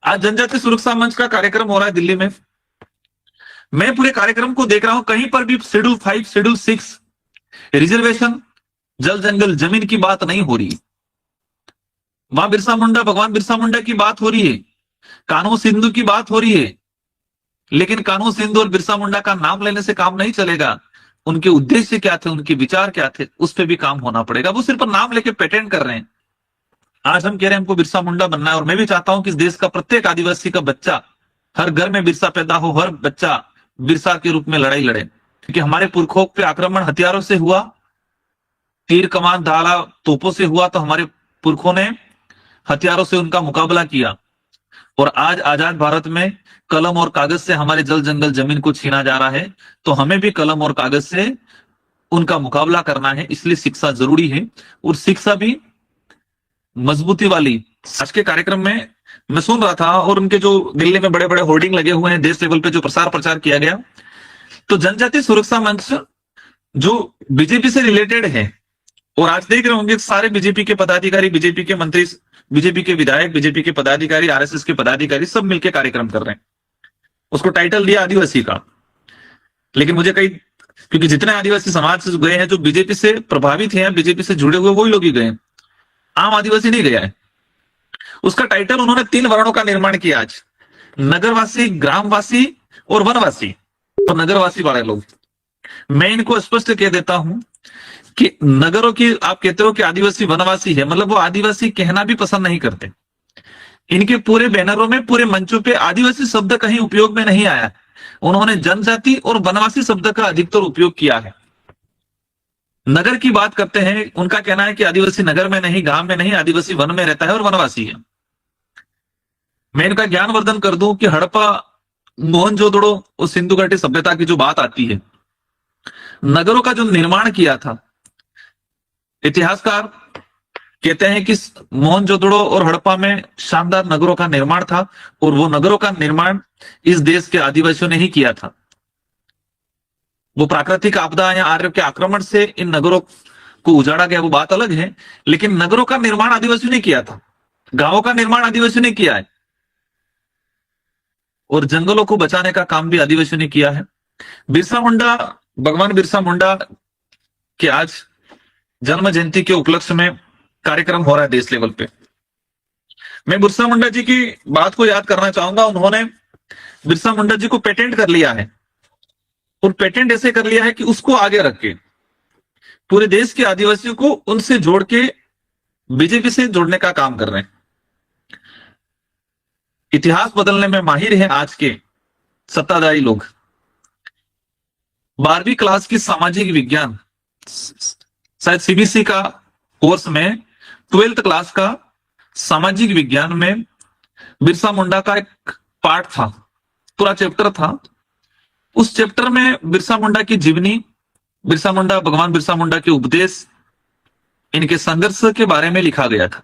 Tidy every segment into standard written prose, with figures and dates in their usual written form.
आज जनजातीय सुरक्षा मंच का कार्यक्रम हो रहा है दिल्ली में। मैं पूरे कार्यक्रम को देख रहा हूं, कहीं पर भी शेड्यूल 5, शेड्यूल 6, रिजर्वेशन, जल जंगल जमीन की बात नहीं हो रही। मां बिरसा मुंडा, भगवान बिरसा मुंडा की बात हो रही है, कान्हू सिंधु की बात हो रही है, लेकिन कान्हू सिंधु और बिरसा मुंडा का नाम लेने से काम नहीं चलेगा। उनके उद्देश्य क्या थे, उनके विचार क्या थे, उस पर भी काम होना पड़ेगा। वो सिर्फ नाम लेके पेटेंट कर रहे हैं। आज हम कह रहे हैं हमको बिरसा मुंडा बनना है, और मैं भी चाहता हूं कि इस देश का प्रत्येक आदिवासी का बच्चा, हर घर में बिरसा पैदा हो, हर बच्चा बिरसा के रूप में लड़ाई लड़े। क्योंकि हमारे पुरखों पे आक्रमण हथियारों से हुआ, तीर कमान धारा तोपों से हुआ, तो हमारे पुरखों ने हथियारों से उनका मुकाबला किया। और आज आजाद भारत में कलम और कागज से हमारे जल जंगल जमीन को छीना जा रहा है, तो हमें भी कलम और कागज से उनका मुकाबला करना है। इसलिए शिक्षा जरूरी है, और शिक्षा भी मजबूती वाली। आज के कार्यक्रम में मैं सुन रहा था, और उनके जो दिल्ली में बड़े बड़े होर्डिंग लगे हुए हैं, देश लेवल पे जो प्रसार प्रचार किया गया, तो जनजातीय सुरक्षा मंच जो बीजेपी से रिलेटेड है, और आज देख रहे होंगे सारे बीजेपी के पदाधिकारी, बीजेपी के मंत्री, बीजेपी के विधायक, बीजेपी के पदाधिकारी, आरएसएस के पदाधिकारी सब मिलकर कार्यक्रम कर रहे हैं। उसको टाइटल दिया आदिवासी का। लेकिन मुझे कई, क्योंकि जितने आदिवासी समाज से गए हैं, जो बीजेपी से प्रभावित हैं, बीजेपी से जुड़े हुए, वही लोग ही गए, आम आदिवासी नहीं गया है। उसका टाइटल उन्होंने 3 वर्णों का निर्माण किया आज, नगरवासी, ग्रामवासी और वनवासी। तो नगरवासी वाले लोग, मैं इनको स्पष्ट कह देता हूं कि नगरों की, आप कहते हो कि आदिवासी वनवासी है, मतलब वो आदिवासी कहना भी पसंद नहीं करते। इनके पूरे बैनरों में, पूरे मंचों पे आदिवासी शब्द कहीं उपयोग में नहीं आया। उन्होंने जनजाति और वनवासी शब्द का अधिकतर उपयोग किया है। नगर की बात करते हैं, उनका कहना है कि आदिवासी नगर में नहीं, गांव में नहीं, आदिवासी वन में रहता है और वनवासी है। मैं इनका ज्ञानवर्धन कर दूं कि हड़प्पा, मोहनजोदड़ो और सिंधु घाटी सभ्यता की जो बात आती है, नगरों का जो निर्माण किया था, इतिहासकार कहते हैं कि मोहनजोदड़ो और हड़प्पा में शानदार नगरों का निर्माण था, और वो नगरों का निर्माण इस देश के आदिवासियों ने ही किया था। वो प्राकृतिक आपदा या आर्यों के आक्रमण से इन नगरों को उजाड़ा गया, वो बात अलग है, लेकिन नगरों का निर्माण आदिवासियों ने किया था, गांवों का निर्माण आदिवासियों ने किया है, और जंगलों को बचाने का काम भी आदिवासियों ने किया है। बिरसा मुंडा, भगवान बिरसा मुंडा के आज जन्म जयंती के उपलक्ष्य में कार्यक्रम हो रहा है देश लेवल पे। मैं बिरसा मुंडा जी की बात को याद करना चाहूंगा। उन्होंने, बिरसा मुंडा जी को पेटेंट कर लिया है, और पेटेंट ऐसे कर लिया है कि उसको आगे रख के पूरे देश के आदिवासियों को उनसे जोड़ के बीजेपी से जोड़ने का काम कर रहे हैं। इतिहास बदलने में माहिर हैं आज के सत्ताधारी लोग। 12वीं क्लास की सामाजिक विज्ञान, शायद सीबीएसई का कोर्स में 12th क्लास का सामाजिक विज्ञान में बिरसा मुंडा का एक पार्ट था, पूरा चैप्टर था। उस चैप्टर में बिरसा मुंडा की जीवनी, बिरसा मुंडा, भगवान बिरसा मुंडा के उपदेश, इनके संघर्ष के बारे में लिखा गया था,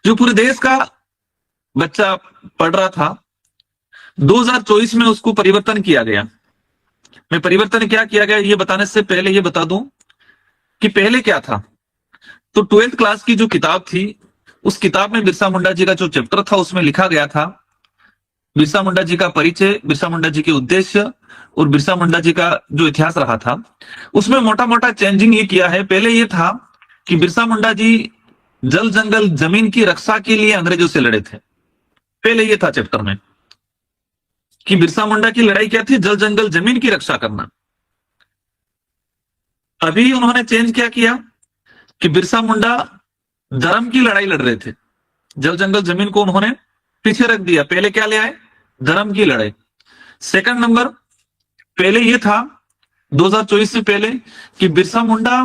जो पूरे देश का बच्चा पढ़ रहा था। 2024 में उसको परिवर्तन किया गया। मैं परिवर्तन क्या किया गया ये बताने से पहले ये बता दूं कि पहले क्या था। तो 12th क्लास की जो किताब थी, उस किताब में बिरसा मुंडा जी का जो चैप्टर था, उसमें लिखा गया था बिरसा मुंडा जी का परिचय, बिरसा मुंडा जी के उद्देश्य और बिरसा मुंडा जी का जो इतिहास रहा था। उसमें मोटा मोटा चेंजिंग ये किया है। पहले ये था कि बिरसा मुंडा जी जल जंगल जमीन की रक्षा के लिए अंग्रेजों से लड़े थे। पहले ये था चैप्टर में कि बिरसा मुंडा की लड़ाई क्या थी, जल जंगल जमीन की रक्षा करना। अभी उन्होंने चेंज क्या किया कि बिरसा मुंडा धर्म की लड़ाई लड़ रहे थे, जल जंगल जमीन को उन्होंने पीछे रख दिया। पहले क्या ले आए, धर्म की लड़ाई। सेकंड नंबर, पहले ये था 2024 से पहले कि बिरसा मुंडा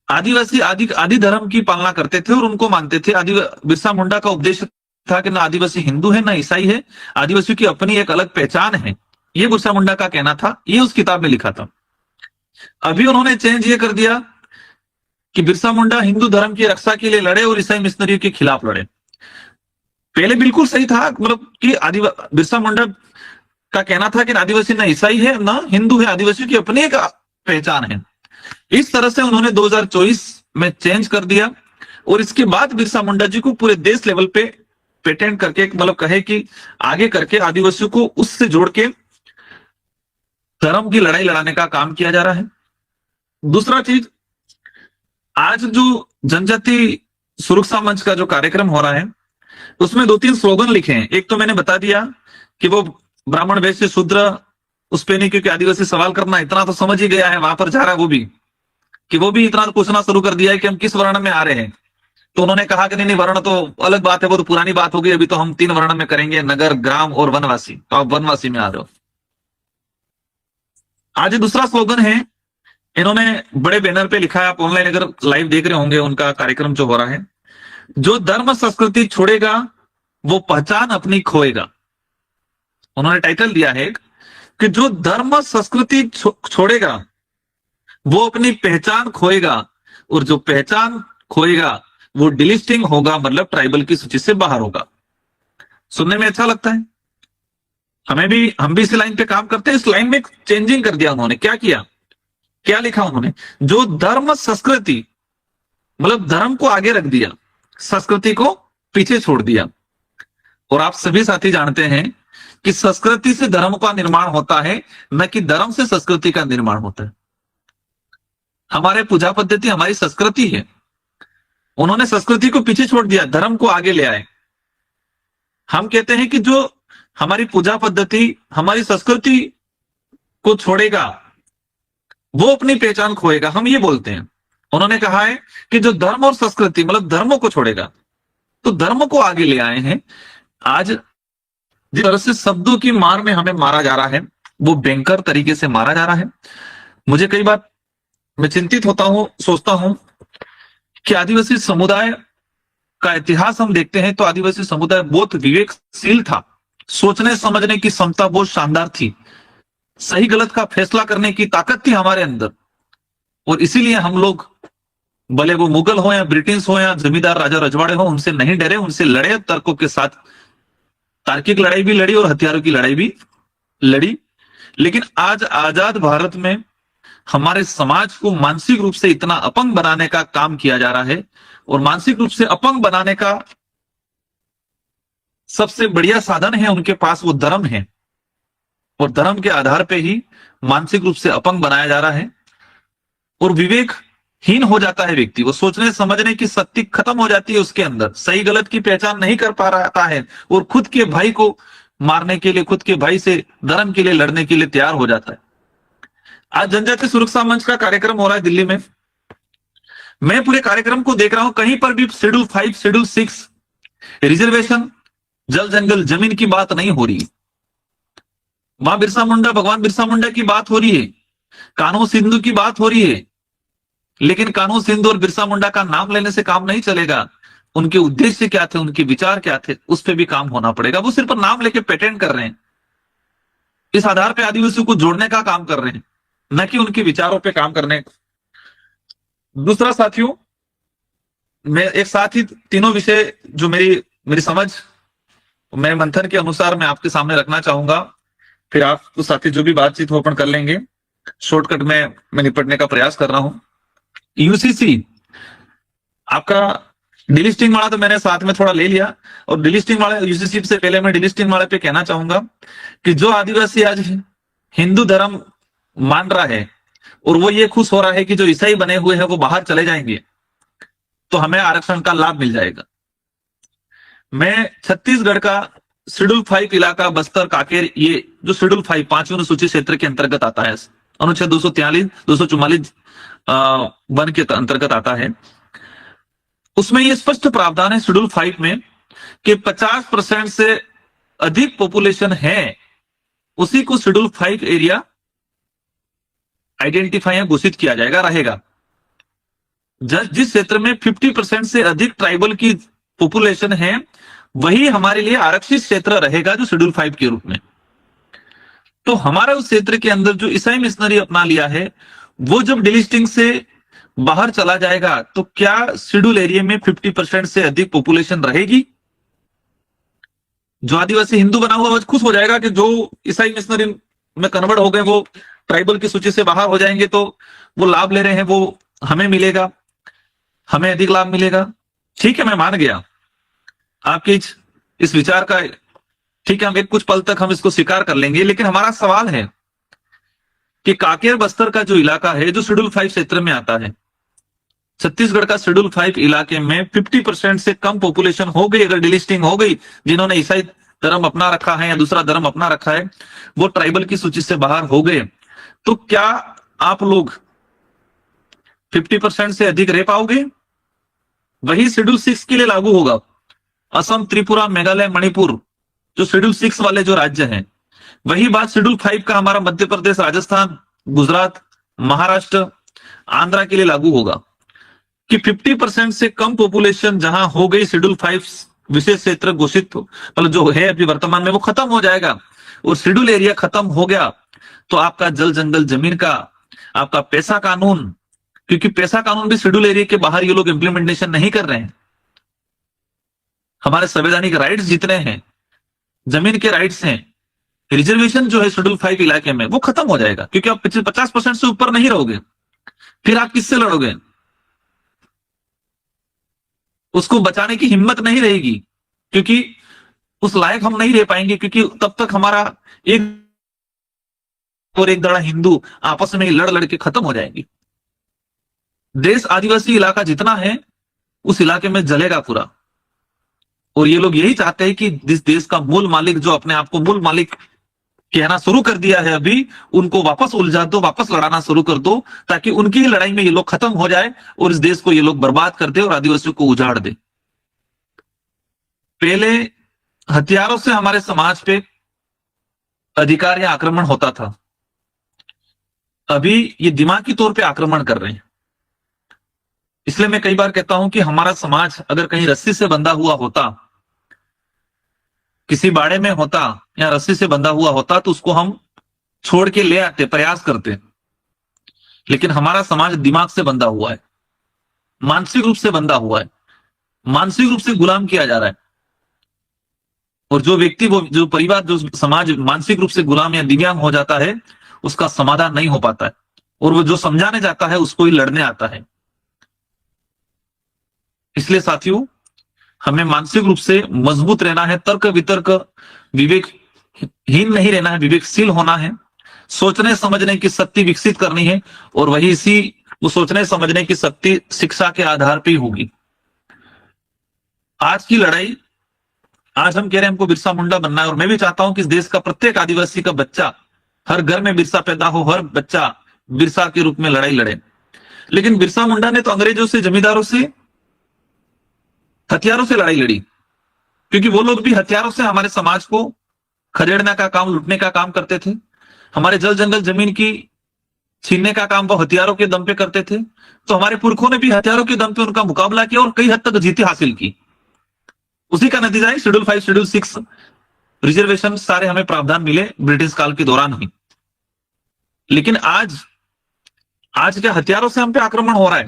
आदिवासी आदि धर्म की पालना करते थे और उनको मानते थे। बिरसा मुंडा का उद्देश्य था कि ना आदिवासी हिंदू है ना ईसाई है, आदिवासियों की अपनी एक अलग पहचान है, ये बिरसा मुंडा का कहना था। ये उस किताब में लिखा था। अभी उन्होंने चेंज ये कर दिया कि बिरसा मुंडा हिंदू धर्म की रक्षा के लिए लड़े और ईसाई मिशनरियों के खिलाफ लड़े। पहले बिल्कुल सही था, मतलब कि बिरसा मुंडा का कहना था कि आदिवासी ना ईसाई है ना हिंदू है, आदिवासियों की अपनी एक पहचान है। इस तरह से उन्होंने 2024 में चेंज कर दिया। और इसके बाद बिरसा मुंडा जी को पूरे देश लेवल पे पेटेंट करके, मतलब कहे कि आगे करके आदिवासियों को उससे जोड़ के धर्म की लड़ाई लड़ाने का काम किया जा रहा है। दूसरा चीज, आज जो जनजाति सुरक्षा मंच का जो कार्यक्रम हो रहा है उसमें 2-3 स्लोगन लिखे हैं। एक तो मैंने बता दिया कि वो ब्राह्मण वेश से शूद्र उस पे नहीं, क्योंकि आदिवासी सवाल करना इतना तो समझ ही गया है, वहां पर जा रहा है वो भी इतना पूछना शुरू कर दिया है कि हम किस वर्ण में आ रहे हैं। तो उन्होंने कहा कि नहीं वर्ण तो अलग बात है, वो तो पुरानी बात हो गई, अभी तो हम 3 वर्ण में करेंगे, नगर, ग्राम और वनवासी। तो आप वनवासी में आ रहे हो। आज दूसरा स्लोगन है, इन्होंने बड़े बैनर पे लिखा है, आप ऑनलाइन अगर लाइव देख रहे होंगे उनका कार्यक्रम जो हो रहा है, जो धर्म संस्कृति छोड़ेगा वो पहचान अपनी खोएगा। उन्होंने टाइटल दिया है कि जो धर्म संस्कृति छोड़ेगा वो अपनी पहचान खोएगा, और जो पहचान खोएगा वो डिलिस्टिंग होगा, मतलब ट्राइबल की सूची से बाहर होगा। सुनने में अच्छा लगता है, हम भी इस लाइन पे काम करते हैं। इस लाइन में चेंजिंग कर दिया उन्होंने। क्या किया, क्या लिखा उन्होंने, जो धर्म संस्कृति, मतलब धर्म को आगे रख दिया, संस्कृति को पीछे छोड़ दिया। और आप सभी साथी जानते हैं कि संस्कृति से धर्म का निर्माण होता है, न कि धर्म से संस्कृति का निर्माण होता है। हमारे पूजा पद्धति हमारी संस्कृति है, उन्होंने संस्कृति को पीछे छोड़ दिया, धर्म को आगे ले आए। हम कहते हैं कि जो हमारी पूजा पद्धति हमारी संस्कृति को छोड़ेगा वो अपनी पहचान खोएगा, हम ये बोलते हैं। उन्होंने कहा है कि जो धर्म और संस्कृति, मतलब धर्मों को छोड़ेगा, तो धर्म को आगे ले आए हैं। आज जिस तरह से शब्दों की मार में हमें मारा जा रहा है, वो भयंकर तरीके से मारा जा रहा है। मुझे कई बार मैं चिंतित होता हूं, सोचता हूं कि आदिवासी समुदाय का इतिहास हम देखते हैं तो आदिवासी समुदाय बहुत विवेकशील था, सोचने समझने की क्षमता बहुत शानदार थी, सही गलत का फैसला करने की ताकत थी हमारे अंदर। और इसीलिए हम लोग, भले वो मुगल हो या ब्रिटिश हो या जमींदार राजा रजवाड़े हो, उनसे नहीं डरे, उनसे लड़े, तर्कों के साथ तार्किक लड़ाई भी लड़ी और हथियारों की लड़ाई भी लड़ी। लेकिन आज आजाद भारत में हमारे समाज को मानसिक रूप से इतना अपंग बनाने का काम किया जा रहा है, और मानसिक रूप से अपंग बनाने का सबसे बढ़िया साधन है उनके पास, वो धर्म है। और धर्म के आधार पे ही मानसिक रूप से अपंग बनाया जा रहा है, और विवेकहीन हो जाता है व्यक्ति। वो सोचने समझने की शक्ति खत्म हो जाती है उसके अंदर, सही गलत की पहचान नहीं कर पा रहा है, और खुद के भाई को मारने के लिए, खुद के भाई से धर्म के लिए लड़ने के लिए तैयार हो जाता है। आज जनजाति सुरक्षा मंच का कार्यक्रम हो रहा है दिल्ली में। मैं पूरे कार्यक्रम को देख रहा हूं, कहीं पर भी शेड्यूल 5, शेड्यूल 6, रिजर्वेशन, जल जंगल जमीन की बात नहीं हो रही। मां बिरसा मुंडा, भगवान बिरसा मुंडा की बात हो रही है, कान्हो सिंधु की बात हो रही है, लेकिन कान्हो सिंधु और बिरसा मुंडा का नाम लेने से काम नहीं चलेगा। उनके उद्देश्य क्या थे, उनके विचार क्या थे, उस पर भी काम होना पड़ेगा। वो सिर्फ नाम लेके पेटेंट कर रहे हैं, इस आधार पे आदिवासियों को जोड़ने का काम कर रहे हैं, न कि उनके विचारों पे काम करने। दूसरा साथियों, मैं एक साथ ही तीनों विषय जो मेरी समझ, मैं मंथन के अनुसार मैं आपके सामने रखना चाहूंगा, फिर आप तो साथी जो भी बातचीत हो अपन कर लेंगे। शॉर्टकट में मैं निपटने का प्रयास कर रहा हूं। यूसीसी आपका डिलिस्टिंग वाला तो मैंने साथ में थोड़ा ले लिया, और डिलिस्टिंग वाले यूसीसी से पहले मैं डिलिस्टिंग वाले पे कहना चाहूंगा कि जो आदिवासी आज हिंदू धर्म मान रहा है और वो ये खुश हो रहा है कि जो ईसाई बने हुए हैं वो बाहर चले जाएंगे, तो हमें आरक्षण का लाभ मिल जाएगा। मैं छत्तीसगढ़ का शेड्यूल 5 इलाका बस्तर कांकेर, ये जो शेड्यूल 5 5वीं अनुसूची क्षेत्र के अंतर्गत आता है, अनुच्छेद 243 244 वन के अंतर्गत आता है, उसमें ये स्पष्ट प्रावधान है शेड्यूल 5 में कि 50% से अधिक पॉपुलेशन है उसी को शेड्यूल 5 एरिया आइडेंटिफाई या घोषित किया जाएगा, रहेगा। जिस क्षेत्र में 50% से अधिक ट्राइबल की पॉपुलेशन है वही हमारे लिए आरक्षित क्षेत्र रहेगा, जो शेड्यूल 5 के रूप में। तो हमारा उस क्षेत्र के अंदर जो ईसाई मिशनरी अपना लिया है, वो जब डिलिस्टिंग से बाहर चला जाएगा, तो क्या शेड्यूल एरिया में 50% से अधिक पॉपुलेशन रहेगी? जो आदिवासी हिंदू बना हुआ वो खुश हो जाएगा कि जो ईसाई मिशनरी में कन्वर्ट हो गए वो ट्राइबल की सूची से बाहर हो जाएंगे, तो वो लाभ ले रहे हैं, वो हमें मिलेगा, हमें अधिक लाभ मिलेगा। ठीक है, मैं मान गया आपके इस विचार का। ठीक है, हम एक कुछ पल तक हम इसको स्वीकार कर लेंगे, लेकिन हमारा सवाल है कि कांकेर बस्तर का जो इलाका है, जो शेड्यूल 5 क्षेत्र में आता है, छत्तीसगढ़ का शेड्यूल 5 इलाके में 50% से कम पॉपुलेशन हो गई, अगर डिलिस्टिंग हो गई, जिन्होंने ईसाई धर्म अपना रखा है या दूसरा धर्म अपना रखा है, वो ट्राइबल की सूची से बाहर हो गए, तो क्या आप लोग 50% से अधिक रह पाओगे? वही शेड्यूल 6 के लिए लागू होगा। असम, त्रिपुरा, मेघालय, मणिपुर, जो शेड्यूल 6 वाले जो राज्य हैं, वही बात शेड्यूल 5 का हमारा मध्य प्रदेश, राजस्थान, गुजरात, महाराष्ट्र, आंध्रा के लिए लागू होगा कि 50% से कम पॉपुलेशन जहां हो गई, शेड्यूल 5 विशेष क्षेत्र घोषित मतलब जो है अभी वर्तमान में, वो खत्म हो जाएगा। और शेड्यूल एरिया खत्म हो गया तो आपका जल जंगल जमीन का, आपका पैसा कानून, क्योंकि पैसा कानून भी शेड्यूल एरिया के बाहर ये लोग इंप्लीमेंटेशन नहीं कर रहे हैं। हमारे संवैधानिक राइट्स जितने हैं, जमीन के राइट्स हैं, रिजर्वेशन जो है शेड्यूल 5 इलाके में, वो खत्म हो जाएगा, क्योंकि आप 50% से ऊपर नहीं रहोगे। फिर आप किससे लड़ोगे? उसको बचाने की हिम्मत नहीं रहेगी, क्योंकि उस लायक हम नहीं रह पाएंगे, क्योंकि तब तक हमारा एक और एक दड़ा हिंदू आपस में लड़ लड़ के खत्म हो जाएंगे। देश आदिवासी इलाका जितना है, उस इलाके में जलेगा पूरा। और ये लोग यही चाहते हैं कि जिस देश का मूल मालिक, जो अपने आप को मूल मालिक कहना शुरू कर दिया है अभी, उनको वापस उलझा दो, वापस लड़ाना शुरू कर दो, ताकि उनकी ही लड़ाई में ये लोग खत्म हो जाए और इस देश को ये लोग बर्बाद कर दे और आदिवासियों को उजाड़ दे। पहले हथियारों से हमारे समाज पे अधिकार या आक्रमण होता था, अभी ये दिमागी तौर पे आक्रमण कर रहे हैं। इसलिए मैं कई बार कहता हूं कि हमारा समाज अगर कहीं रस्सी से बंधा हुआ होता, किसी बाड़े में होता या रस्सी से बंधा हुआ होता, तो उसको हम छोड़ के ले आते, प्रयास करते। लेकिन हमारा समाज दिमाग से बंधा हुआ है, मानसिक रूप से बंधा हुआ है, मानसिक रूप से गुलाम किया जा रहा है। और जो व्यक्ति, वो जो परिवार, जो समाज मानसिक रूप से गुलाम या दिव्यांग हो जाता है, उसका समाधान नहीं हो पाता है, और वो जो समझाने जाता है उसको ही लड़ने आता है। इसलिए साथियों, हमें मानसिक रूप से मजबूत रहना है, तर्क वितर्क विवेकहीन नहीं रहना है, विवेकशील होना है, सोचने समझने की शक्ति विकसित करनी है, और वही इसी वो सोचने समझने की शक्ति शिक्षा के आधार पर ही होगी। आज की लड़ाई, आज हम कह रहे हैं हमको बिरसा मुंडा बनना है, और मैं भी चाहता हूं कि इस देश का प्रत्येक आदिवासी का बच्चा, हर घर में बिरसा पैदा हो, हर बच्चा बिरसा के रूप में लड़ाई लड़े। लेकिन बिरसा मुंडा ने तो अंग्रेजों से, जमींदारों से, हथियारों से लड़ाई लड़ी, क्योंकि वो लोग भी हथियारों से हमारे समाज को खदेड़ने का काम, लूटने का काम करते थे। हमारे जल जंगल जमीन की छीनने का काम वो हथियारों के दम पे करते थे। तो हमारे पुरखों ने भी हथियारों के दम पे उनका मुकाबला किया और कई हद तक जीती हासिल की। उसी का नतीजा है शेड्यूल 5, शेड्यूल 6 रिजर्वेशन सारे हमें प्रावधान मिले ब्रिटिश काल के दौरान ही। लेकिन आज के हथियारों से हम पे आक्रमण हो रहा है।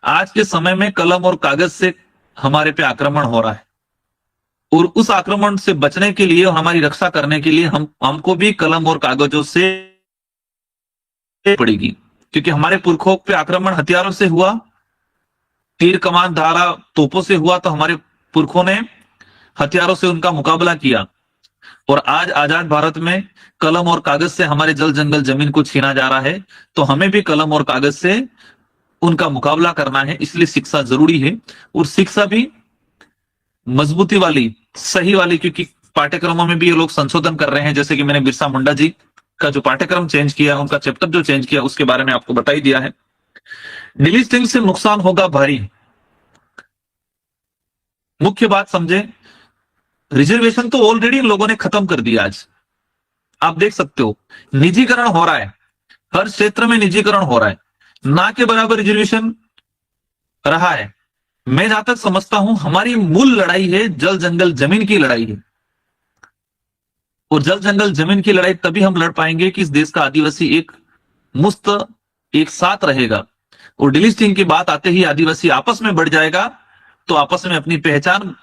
आज के समय में कलम और कागज से हमारे पे आक्रमण हो रहा है, और उस आक्रमण से बचने के लिए, हमारी रक्षा करने के लिए हमको भी कलम और कागजों से पड़ेगी, क्योंकि हमारे पुरखों पे आक्रमण हथियारों से हुआ, तीर कमान धारा तोपों से हुआ, तो हमारे पुरखों ने हथियारों से उनका मुकाबला किया। और आज आजाद भारत में कलम और कागज से हमारे जल जंगल जमीन को छीना जा रहा है, तो हमें भी कलम और कागज से उनका मुकाबला करना है। इसलिए शिक्षा जरूरी है, और शिक्षा भी मजबूती वाली, सही वाली, क्योंकि पाठ्यक्रमों में भी ये लोग संशोधन कर रहे हैं। जैसे कि मैंने बिरसा मुंडा जी का जो पाठ्यक्रम चेंज किया, उनका चैप्टर जो चेंज किया, उसके बारे में आपको बता ही दिया है। डिलिस्टिंग से नुकसान होगा भारी। मुख्य बात समझे, रिजर्वेशन तो ऑलरेडी इन लोगों ने खत्म कर दिया। आज आप देख सकते हो निजीकरण हो रहा है, हर क्षेत्र में निजीकरण हो रहा है, ना के बराबर रिजर्वेशन रहा है। मैं जहां तक समझता हूं, हमारी मूल लड़ाई है जल जंगल जमीन की लड़ाई है, और जल जंगल जमीन की लड़ाई तभी हम लड़ पाएंगे कि इस देश का आदिवासी एक मुस्त, एक साथ रहेगा। और डिलिस्टिंग की बात आते ही आदिवासी आपस में बढ़ जाएगा, तो आपस में अपनी पहचान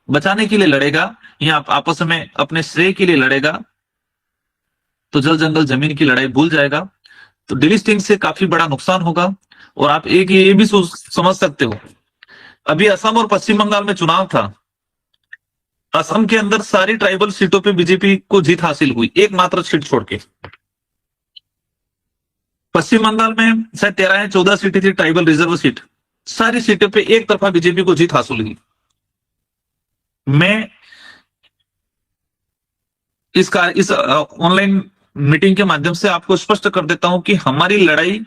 बचाने के लिए लड़ेगा, या आपस में अपने श्रेय के लिए लड़ेगा, तो जल जंगल जमीन की लड़ाई भूल जाएगा। तो डिलिस्टिंग से काफी बड़ा नुकसान होगा। और आप एक ये भी समझ सकते हो, अभी असम और पश्चिम बंगाल में चुनाव था। असम के अंदर सारी ट्राइबल सीटों पे बीजेपी को जीत हासिल हुई, एकमात्र सीट छोड़ के। पश्चिम बंगाल में शायद 13 या 14 सीटें थी ट्राइबल रिजर्व सीट, सारी सीटों पे एक तरफा बीजेपी को जीत हासिल हुई। मैं इस ऑनलाइन मीटिंग के माध्यम से आपको स्पष्ट कर देता हूं कि हमारी लड़ाई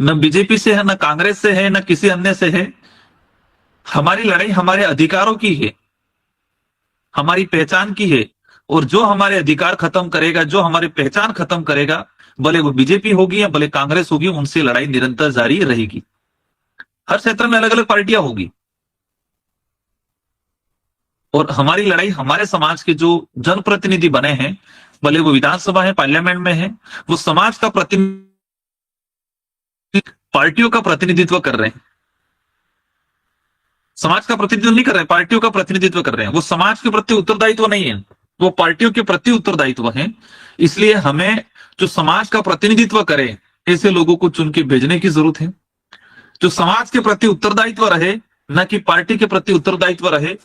न बीजेपी से है, न कांग्रेस से है, न किसी अन्य से है। हमारी लड़ाई हमारे अधिकारों की है, हमारी पहचान की है। और जो हमारे अधिकार खत्म करेगा, जो हमारी पहचान खत्म करेगा, भले वो बीजेपी होगी या भले कांग्रेस होगी, उनसे लड़ाई निरंतर जारी रहेगी। हर क्षेत्र में अलग अलग पार्टियां होगी और हमारी लड़ाई हमारे समाज के जो जनप्रतिनिधि बने हैं, भले वो विधानसभा है, पार्लियामेंट में है, वो समाज का प्रतिनिधि, पार्टियों का प्रतिनिधित्व कर रहे हैं। समाज का प्रतिनिधित्व नहीं कर रहे हैं, पार्टियों का प्रतिनिधित्व कर रहे हैं। वो समाज के प्रति उत्तरदायित्व नहीं है, वो पार्टियों के प्रति उत्तरदायित्व है। इसलिए हमें जो समाज का प्रतिनिधित्व करे, ऐसे लोगों को चुन के भेजने की जरूरत है। जो समाज के प्रति उत्तरदायित्व रहे, न कि पार्टी के प्रति उत्तरदायित्व रहे,